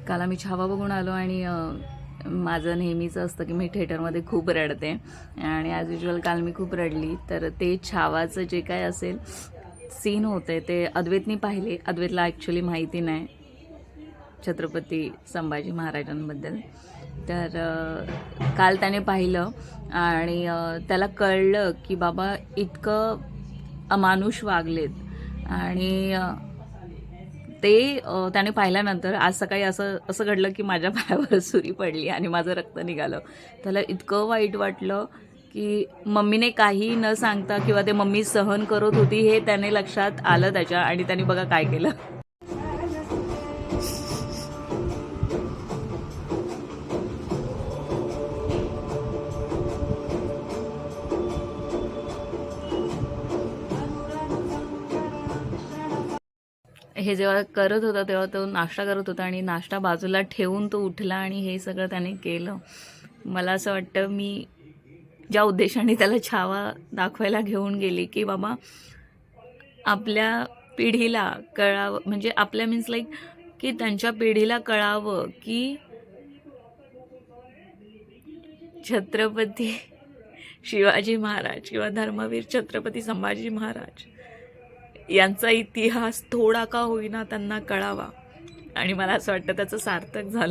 काल आम्ही छावा बघून आलो आणि माझं नेहमीचं असतं की मी थिएटरमध्ये खूप रडते आणि ॲज युजल काल मी खूप रडली. तर ते छावाचं जे काय असेल सीन होते ते अद्वैतनी पाहिले. अद्वैतला ॲक्च्युली माहिती नाही छत्रपती संभाजी महाराजांबद्दल. तर काल त्याने पाहिलं आणि त्याला कळलं की बाबा इतकं अमानुष वागलेत आणि ते त्याने पाहिल्यानंतर आज सकाळी असं असं घडलं की माझ्या पायावर सुरी पडली आणि माझं रक्त निघालं. त्याला इतकं वाईट वाटलं की मम्मीने काही न सांगता किंवा ते मम्मी सहन करत होती हे त्याने लक्षात आलं त्याच्या आणि त्याने बघा काय केलं. हे जेव्हा करत होता तेव्हा तो नाश्ता करत होता आणि नाश्ता बाजूला ठेवून तो उठला आणि हे सगळं त्याने केलं. मला असं वाटतं मी ज्या उद्देशाने त्याला छावा दाखवायला घेऊन गेली की बाबा आपल्या पिढीला कळावं, म्हणजे आपल्या मीन्स लाईक की त्यांच्या पिढीला कळावं की छत्रपती शिवाजी महाराज किंवा धर्मवीर छत्रपती संभाजी महाराज यांचा इतिहास थोडा का होईना त्यांना कळावा. आणि मला असं वाटतं त्याचं सार्थक झालं.